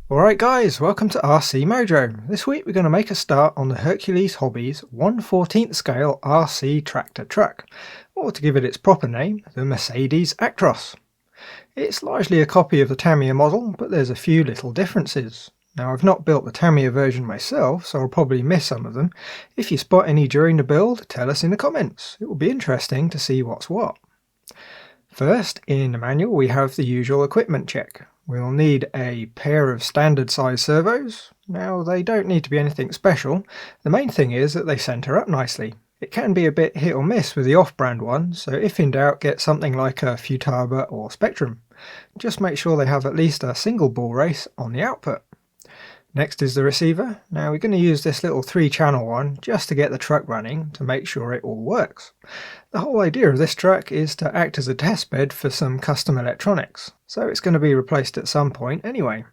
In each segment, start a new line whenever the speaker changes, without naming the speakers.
Alright guys, welcome to RC Mojo. This week we're going to make a start on the Hercules Hobbies 1/14th scale RC tractor truck, or to give it its proper name, the Mercedes Actros. It's largely a copy of the Tamiya model, but there's a few little differences. Now I've not built the Tamiya version myself, so I'll probably miss some of them. If you spot any during the build, tell us in the comments. It will be interesting to see what's what. First, in the manual we have the usual equipment check. We'll need a pair of standard size servos. Now they don't need to be anything special, the main thing is that they centre up nicely. It can be a bit hit or miss with the off-brand ones, so if in doubt get something like a Futaba or Spectrum. Just make sure they have at least a single ball race on the output. Next is the receiver. Now we're going to use this little 3-channel one just to get the truck running to make sure it all works. The whole idea of this truck is to act as a test bed for some custom electronics, so it's going to be replaced at some point anyway.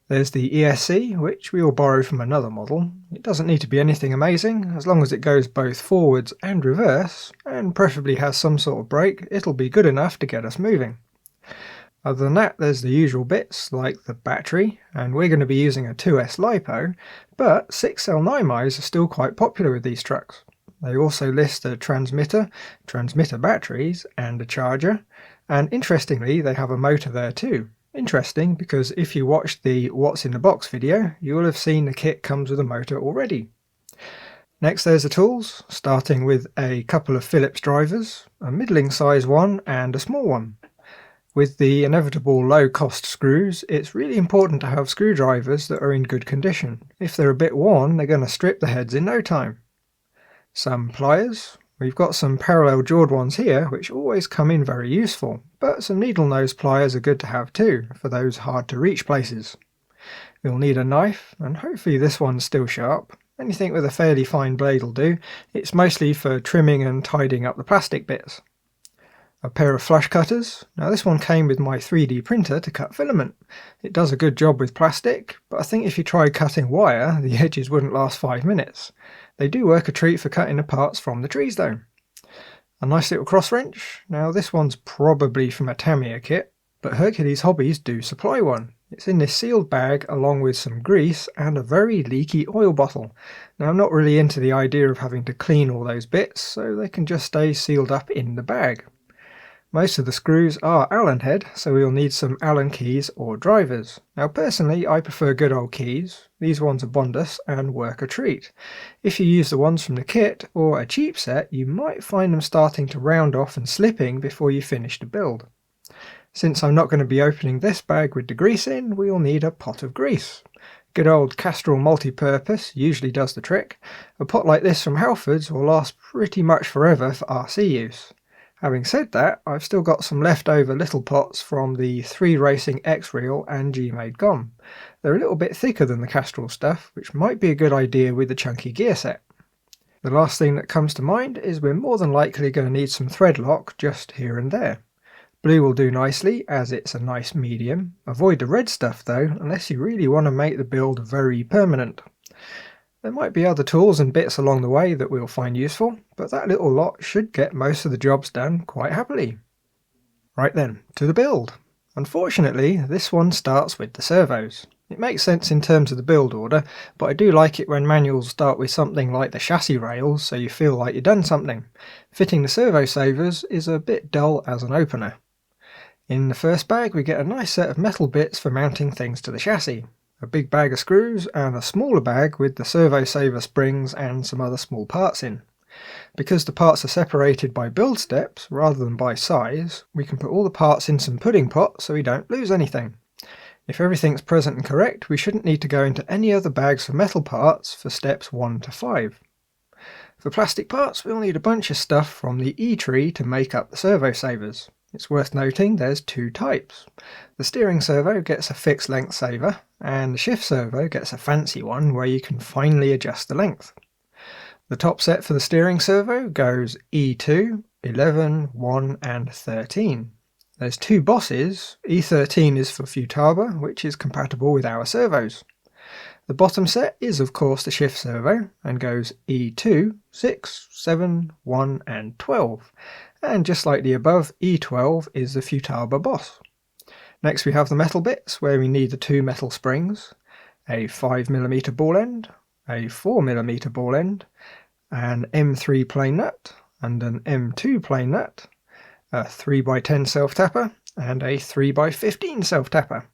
There's the ESC, which we will borrow from another model. It doesn't need to be anything amazing, as long as it goes both forwards and reverse, and preferably has some sort of brake, it'll be good enough to get us moving. Other than that, there's the usual bits, like the battery, and we're going to be using a 2S LiPo, but 6-cell 9mm are still quite popular with these trucks. They also list a transmitter batteries, and a charger, and interestingly they have a motor there too. Interesting because if you watched the What's in the Box video, you will have seen the kit comes with a motor already. Next there's the tools, starting with a couple of Phillips drivers, a middling size one and a small one. With the inevitable low-cost screws, it's really important to have screwdrivers that are in good condition. If they're a bit worn, they're going to strip the heads in no time. Some pliers. We've got some parallel jawed ones here, which always come in very useful, but some needle nose pliers are good to have too, for those hard to reach places. You'll need a knife, and hopefully this one's still sharp. Anything with a fairly fine blade will do. It's mostly for trimming and tidying up the plastic bits. A pair of flush cutters. Now this one came with my 3D printer to cut filament. It does a good job with plastic, but I think if you tried cutting wire, the edges wouldn't last 5 minutes. They do work a treat for cutting the parts from the trees though. A nice little cross wrench. Now this one's probably from a Tamiya kit, but Hercules Hobbies do supply one. It's in this sealed bag along with some grease and a very leaky oil bottle. Now I'm not really into the idea of having to clean all those bits, so they can just stay sealed up in the bag. Most of the screws are Allen head, so we'll need some Allen keys or drivers. Now personally I prefer good old keys. These ones are Bondus and work a treat. If you use the ones from the kit or a cheap set, you might find them starting to round off and slipping before you finish the build. Since I'm not going to be opening this bag with the grease in, we'll need a pot of grease. Good old Castrol multi-purpose usually does the trick. A pot like this from Halfords will last pretty much forever for RC use. Having said that, I've still got some leftover little pots from the 3 Racing X-Reel and G-Made gum. They're a little bit thicker than the Castrol stuff, which might be a good idea with the chunky gear set. The last thing that comes to mind is we're more than likely going to need some thread lock just here and there. Blue will do nicely, as it's a nice medium. Avoid the red stuff though, unless you really want to make the build very permanent. There might be other tools and bits along the way that we'll find useful, but that little lot should get most of the jobs done quite happily. Right then, to the build. Unfortunately, this one starts with the servos. It makes sense in terms of the build order, but I do like it when manuals start with something like the chassis rails so you feel like you've done something. Fitting the servo savers is a bit dull as an opener. In the first bag we get a nice set of metal bits for mounting things to the chassis. A big bag of screws and a smaller bag with the servo saver springs and some other small parts in. Because the parts are separated by build steps rather than by size, we can put all the parts in some pudding pots so we don't lose anything. If everything's present and correct, we shouldn't need to go into any other bags for metal parts for steps 1 to 5. For plastic parts we'll need a bunch of stuff from the E-tree to make up the servo savers. It's worth noting there's 2 types. The steering servo gets a fixed length saver, and the shift servo gets a fancy one where you can finely adjust the length. The top set for the steering servo goes E2, 11, 1 and 13. There's 2 bosses. E13 is for Futaba, which is compatible with our servos. The bottom set is of course the shift servo and goes E2, 6, 7, 1 and 12. And just like the above, E12 is the Futaba boss. Next we have the metal bits, where we need the two metal springs, a 5mm ball end, a 4mm ball end, an M3 plain nut, and an M2 plain nut, a 3x10 self-tapper, and a 3x15 self-tapper.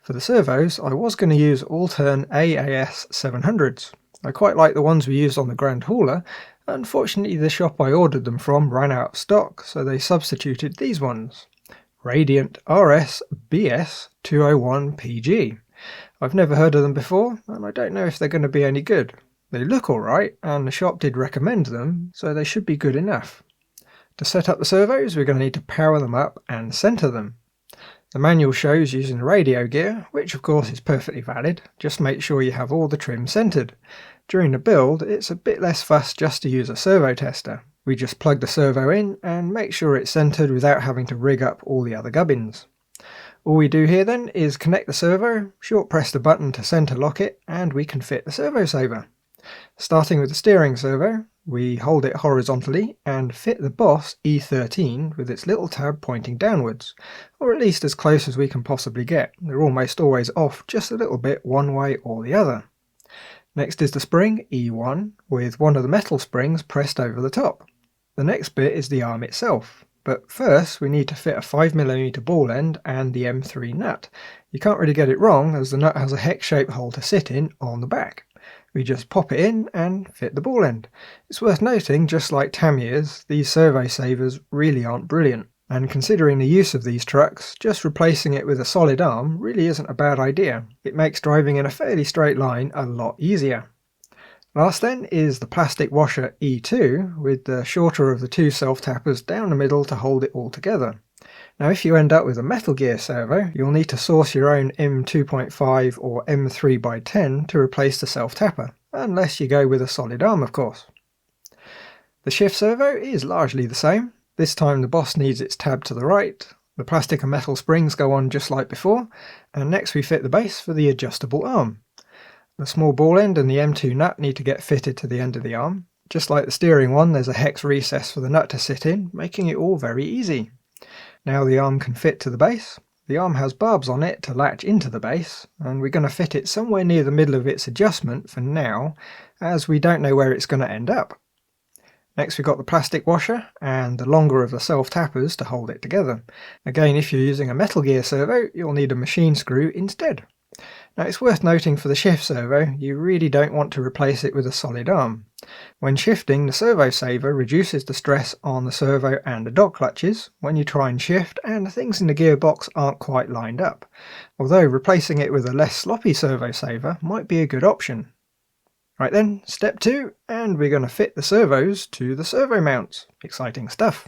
For the servos, I was going to use Altern AAS 700s. I quite like the ones we used on the Grand Hauler. Unfortunately, the shop I ordered them from ran out of stock, so they substituted these ones. Radiant RS BS 201 PG. I've never heard of them before, and I don't know if they're going to be any good. They look alright, and the shop did recommend them, so they should be good enough. To set up the servos, we're going to need to power them up and centre them. The manual shows using the radio gear, which of course is perfectly valid. Just make sure you have all the trim centred. During the build, it's a bit less fuss just to use a servo tester. We just plug the servo in and make sure it's centred without having to rig up all the other gubbins. All we do here then is connect the servo, short press the button to centre lock it, and we can fit the servo saver. Starting with the steering servo, we hold it horizontally and fit the Boss E13 with its little tab pointing downwards, or at least as close as we can possibly get. They're almost always off just a little bit one way or the other. Next is the spring E1 with one of the metal springs pressed over the top. The next bit is the arm itself, but first we need to fit a 5mm ball end and the M3 nut. You can't really get it wrong as the nut has a hex-shaped hole to sit in on the back. We just pop it in and fit the ball end. It's worth noting, just like Tamier's, these servo savers really aren't brilliant, and considering the use of these trucks, just replacing it with a solid arm really isn't a bad idea. It makes driving in a fairly straight line a lot easier. Last then is the plastic washer E2 with the shorter of the two self-tappers down the middle to hold it all together. Now if you end up with a Metal Gear servo, you'll need to source your own M2.5 or M3x10 to replace the self-tapper, unless you go with a solid arm of course. The shift servo is largely the same. This time the Boss needs its tab to the right, the plastic and metal springs go on just like before, and next we fit the base for the adjustable arm. The small ball end and the M2 nut need to get fitted to the end of the arm. Just like the steering one, there's a hex recess for the nut to sit in, making it all very easy. Now the arm can fit to the base. The arm has barbs on it to latch into the base, and we're going to fit it somewhere near the middle of its adjustment for now, as we don't know where it's going to end up. Next we've got the plastic washer and the longer of the self-tappers to hold it together. Again, if you're using a Metal Gear servo, you'll need a machine screw instead. Now it's worth noting for the shift servo, you really don't want to replace it with a solid arm. When shifting, the servo saver reduces the stress on the servo and the dog clutches when you try and shift and things in the gearbox aren't quite lined up, although replacing it with a less sloppy servo saver might be a good option. Right then, step 2, and we're going to fit the servos to the servo mounts. Exciting stuff.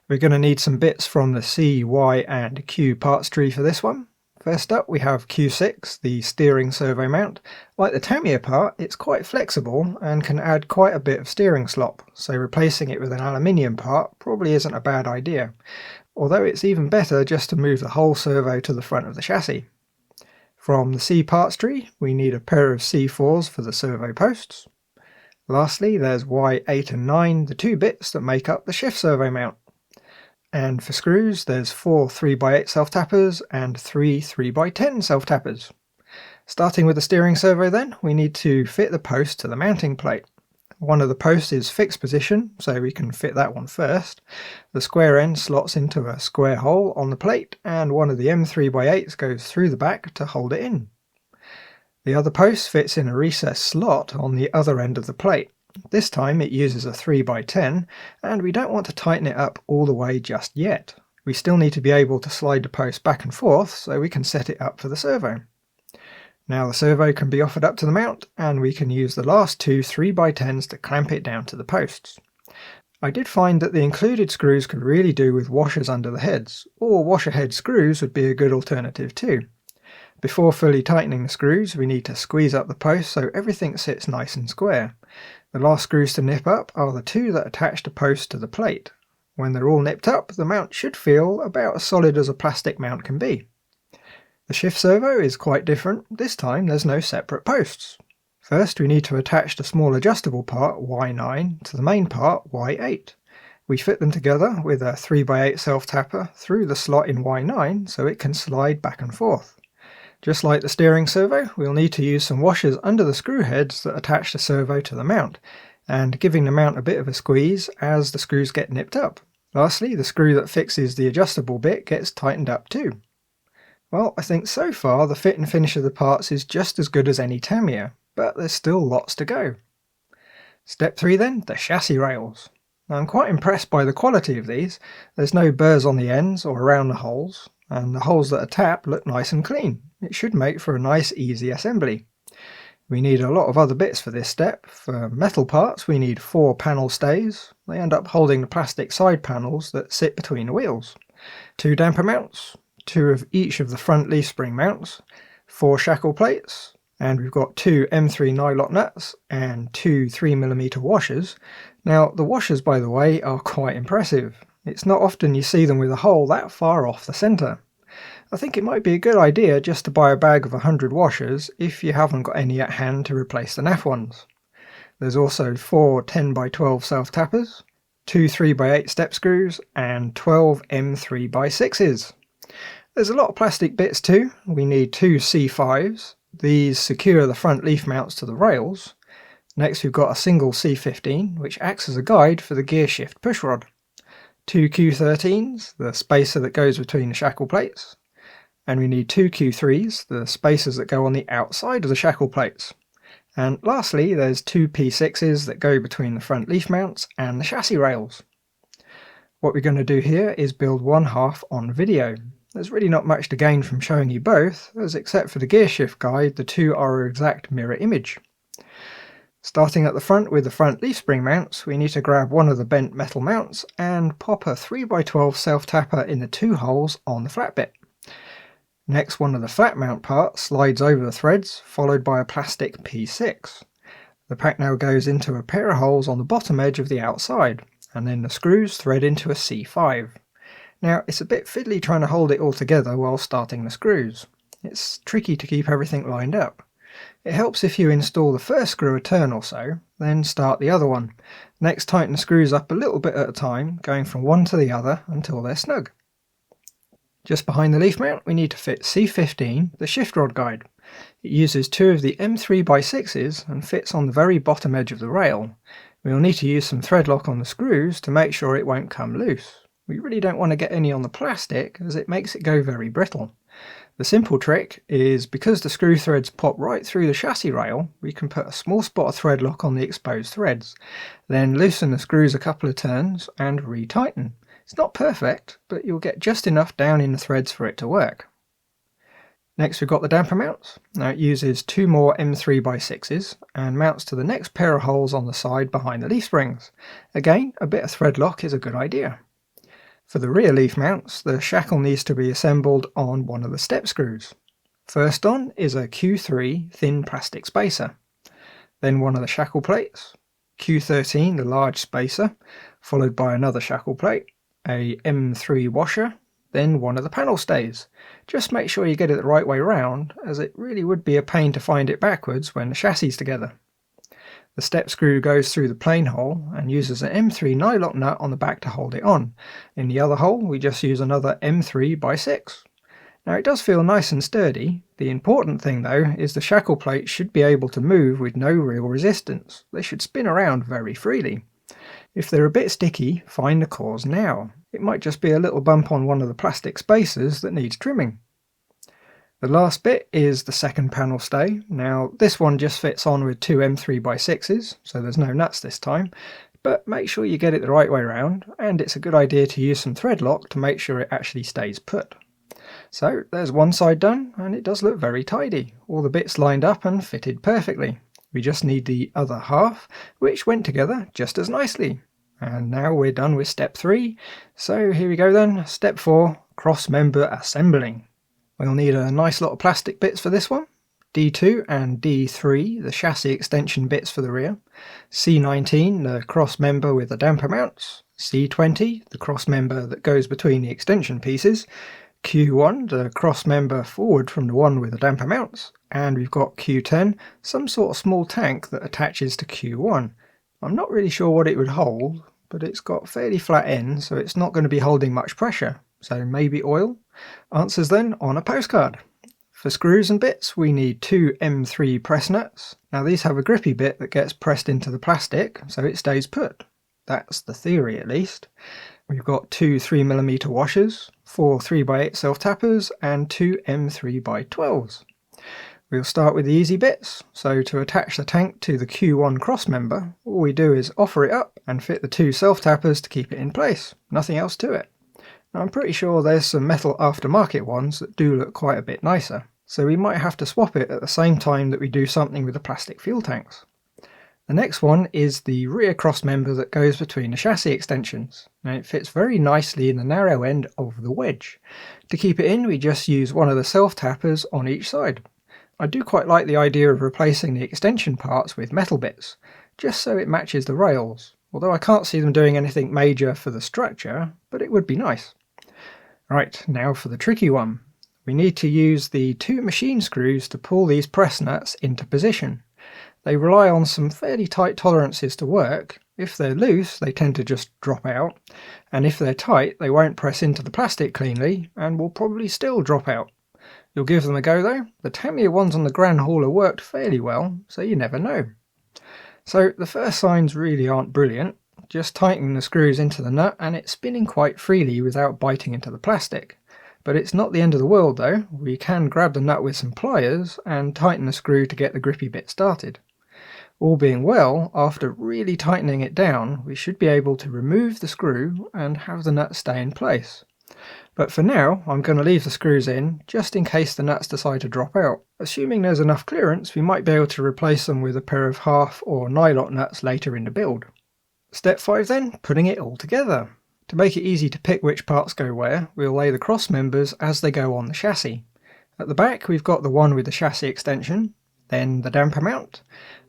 We're going to need some bits from the C, Y and Q parts tree for this one. First up we have Q6, the steering servo mount. Like the Tamiya part, it's quite flexible and can add quite a bit of steering slop, so replacing it with an aluminium part probably isn't a bad idea, although it's even better just to move the whole servo to the front of the chassis. From the C parts tree we need a pair of C4s for the servo posts. Lastly there's Y8 and 9, the two bits that make up the shift servo mount. And for screws, there's 4 3x8 self-tappers and 3 3x10 self-tappers. Starting with the steering servo then, we need to fit the post to the mounting plate. One of the posts is fixed position, so we can fit that one first. The square end slots into a square hole on the plate, and one of the M3x8s goes through the back to hold it in. The other post fits in a recessed slot on the other end of the plate. This time it uses a 3x10, and we don't want to tighten it up all the way just yet. We still need to be able to slide the post back and forth so we can set it up for the servo. Now the servo can be offered up to the mount, and we can use the last two 3x10s to clamp it down to the posts. I did find that the included screws could really do with washers under the heads, or washer head screws would be a good alternative too. Before fully tightening the screws, we need to squeeze up the post so everything sits nice and square. The last screws to nip up are the two that attach the post to the plate. When they're all nipped up, the mount should feel about as solid as a plastic mount can be. The shift servo is quite different. This time there's no separate posts. First we need to attach the small adjustable part Y9 to the main part Y8. We fit them together with a 3x8 self-tapper through the slot in Y9 so it can slide back and forth. Just like the steering servo, we'll need to use some washers under the screw heads that attach the servo to the mount, and giving the mount a bit of a squeeze as the screws get nipped up. Lastly, the screw that fixes the adjustable bit gets tightened up too. Well, I think so far the fit and finish of the parts is just as good as any Tamiya, but there's still lots to go. Step 3 then, the chassis rails. Now, I'm quite impressed by the quality of these. There's no burrs on the ends or around the holes, and the holes that are tapped look nice and clean. It should make for a nice easy assembly. We need a lot of other bits for this step. For metal parts we need 4 panel stays. They end up holding the plastic side panels that sit between the wheels. 2 damper mounts, 2 of each of the front leaf spring mounts, 4 shackle plates, and we've got 2 M3 nylock nuts and 2 3mm washers. Now the washers, by the way, are quite impressive. It's not often you see them with a hole that far off the centre. I think it might be a good idea just to buy a bag of 100 washers if you haven't got any at hand to replace the naff ones. There's also 4 10x12 self-tappers, 2 3x8 step screws and 12 M3x6s. There's a lot of plastic bits too. We need 2 C5s. These secure the front leaf mounts to the rails. Next we've got a single C15 which acts as a guide for the gear shift pushrod. 2 Q13s, the spacer that goes between the shackle plates. And we need 2 Q3s, the spacers that go on the outside of the shackle plates. And lastly, there's 2 P6s that go between the front leaf mounts and the chassis rails. What we're going to do here is build one half on video. There's really not much to gain from showing you both, as except for the gear shift guide, the two are an exact mirror image. Starting at the front with the front leaf spring mounts, we need to grab one of the bent metal mounts and pop a 3x12 self-tapper in the 2 holes on the flat bit. Next, one of the flat mount parts slides over the threads, followed by a plastic P6. The pack now goes into a pair of holes on the bottom edge of the outside, and then the screws thread into a C5. Now, it's a bit fiddly trying to hold it all together while starting the screws. It's tricky to keep everything lined up. It helps if you install the first screw a turn or so, then start the other one. Next, tighten the screws up a little bit at a time, going from one to the other until they're snug. Just behind the leaf mount we need to fit C15, the shift rod guide. It uses 2 of the M3x6s and fits on the very bottom edge of the rail. We'll need to use some thread lock on the screws to make sure it won't come loose. We really don't want to get any on the plastic as it makes it go very brittle. The simple trick is, because the screw threads pop right through the chassis rail, we can put a small spot of thread lock on the exposed threads, then loosen the screws a couple of turns and retighten. It's not perfect, but you'll get just enough down in the threads for it to work. Next we've got the damper mounts. Now it uses 2 more M3x6s and mounts to the next pair of holes on the side behind the leaf springs. Again, a bit of thread lock is a good idea. For the rear leaf mounts, the shackle needs to be assembled on one of the step screws. First on is a Q3 thin plastic spacer, then one of the shackle plates, Q13 the large spacer, followed by another shackle plate, a M3 washer, then one of the panel stays. Just make sure you get it the right way round, as it really would be a pain to find it backwards when the chassis is together. The step screw goes through the plain hole and uses an M3 nylock nut on the back to hold it on. In the other hole we just use another M3x6. Now it does feel nice and sturdy. The important thing though is the shackle plate should be able to move with no real resistance. They should spin around very freely. If they're a bit sticky, find the cause now. It might just be a little bump on one of the plastic spacers that needs trimming. The last bit is the second panel stay. Now this one just fits on with 2 M3x6s, so there's no nuts this time, but make sure you get it the right way around, and it's a good idea to use some thread lock to make sure it actually stays put. So there's one side done, and it does look very tidy. All the bits lined up and fitted perfectly. We just need the other half, which went together just as nicely. And now we're done with step 3, so here we go then, step 4, cross-member assembling. We'll need a nice lot of plastic bits for this one. D2 and D3, the chassis extension bits for the rear. C19, the cross member with the damper mounts. C20, the cross member that goes between the extension pieces. Q1, the cross member forward from the one with the damper mounts. And we've got Q10, some sort of small tank that attaches to Q1. I'm not really sure what it would hold. but it's got fairly flat ends, so it's not going to be holding much pressure. So maybe oil? Answers then on a postcard. For screws and bits, we need two M3 press nuts. Now these have a grippy bit that gets pressed into the plastic, so it stays put. That's the theory at least. We've got two 3mm washers, four 3x8 self-tappers, and two M3x12s. We'll start with the easy bits. So to attach the tank to the Q1 crossmember, all we do is offer it up and fit the two self-tappers to keep it in place. Nothing else to it. Now I'm pretty sure there's some metal aftermarket ones that do look quite a bit nicer, so we might have to swap it at the same time that we do something with the plastic fuel tanks. The next one is the rear crossmember that goes between the chassis extensions. Now it fits very nicely in the narrow end of the wedge. To keep it in, we just use one of the self-tappers on each side. I do quite like the idea of replacing the extension parts with metal bits, just so it matches the rails, although I can't see them doing anything major for the structure, but it would be nice. Right, now for the tricky one. We need to use the two machine screws to pull these press nuts into position. They rely on some fairly tight tolerances to work. If they're loose, they tend to just drop out, and if they're tight, they won't press into the plastic cleanly and will probably still drop out. You'll give them a go though. The Tamiya ones on the Grand Hauler worked fairly well, so you never know. So the first signs really aren't brilliant. Just tighten the screws into the nut and it's spinning quite freely without biting into the plastic. But it's not the end of the world though. We can grab the nut with some pliers and tighten the screw to get the grippy bit started. All being well, after really tightening it down, we should be able to remove the screw and have the nut stay in place. But for now, I'm going to leave the screws in, just in case the nuts decide to drop out. Assuming there's enough clearance, we might be able to replace them with a pair of half or nylon nuts later in the build. Step 5 then, putting it all together. To make it easy to pick which parts go where, we'll lay the cross members as they go on the chassis. At the back we've got the one with the chassis extension, then the damper mount.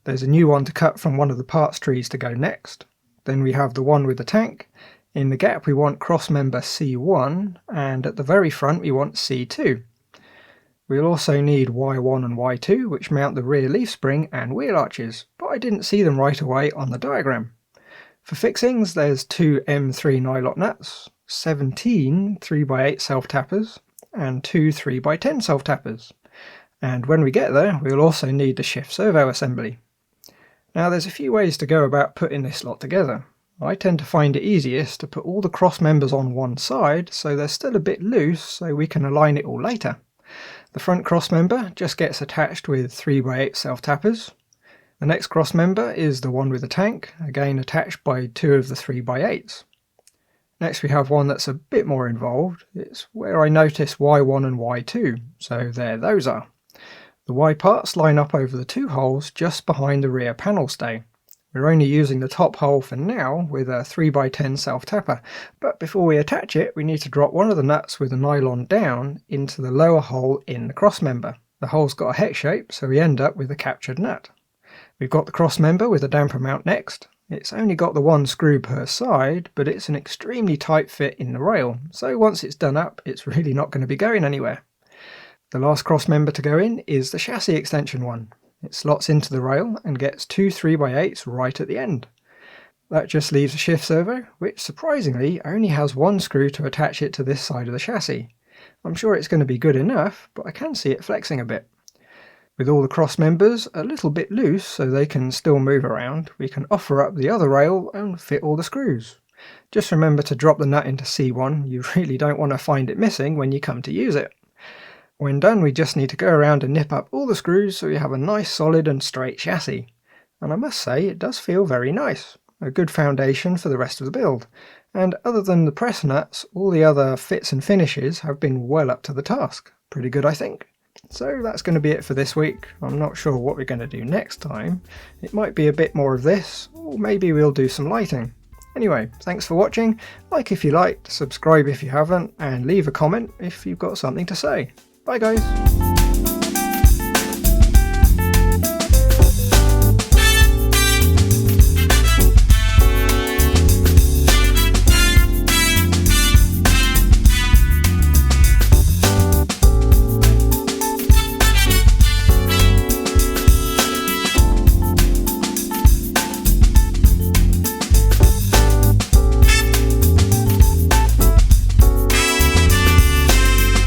There's a new one to cut from one of the parts trees to go next. Then we have the one with the tank. In the gap we want crossmember C1, and at the very front we want C2. We'll also need Y1 and Y2, which mount the rear leaf spring and wheel arches, but I didn't see them right away on the diagram. For fixings there's two M3 nylon nuts, 17 3x8 self-tappers, and two 3x10 self-tappers. And when we get there we'll also need the shift servo assembly. Now there's a few ways to go about putting this lot together. I tend to find it easiest to put all the cross members on one side so they're still a bit loose so we can align it all later. The front cross member just gets attached with 3x8 self-tappers. The next cross member is the one with the tank, again attached by two of the 3x8s. Next we have one that's a bit more involved. It's where I notice Y1 and Y2, so there those are. The Y parts line up over the two holes just behind the rear panel stay. We're only using the top hole for now with a 3x10 self-tapper, but before we attach it we need to drop one of the nuts with a nylon down into the lower hole in the crossmember. The hole's got a hex shape, so we end up with a captured nut. We've got the crossmember with the damper mount next. It's only got the one screw per side, but it's an extremely tight fit in the rail, so once it's done up it's really not going to be going anywhere. The last crossmember to go in is the chassis extension one. It slots into the rail and gets two 3x8s right at the end. That just leaves a shift servo, which surprisingly only has one screw to attach it to this side of the chassis. I'm sure it's going to be good enough, but I can see it flexing a bit. With all the cross members a little bit loose so they can still move around, we can offer up the other rail and fit all the screws. Just remember to drop the nut into C1, you really don't want to find it missing when you come to use it. When done we just need to go around and nip up all the screws so you have a nice solid and straight chassis. And I must say it does feel very nice. A good foundation for the rest of the build. And other than the press nuts, all the other fits and finishes have been well up to the task. Pretty good I think. So that's going to be it for this week. I'm not sure what we're going to do next time. It might be a bit more of this, or maybe we'll do some lighting. Anyway, thanks for watching. Like if you liked, subscribe if you haven't, and leave a comment if you've got something to say. Bye guys!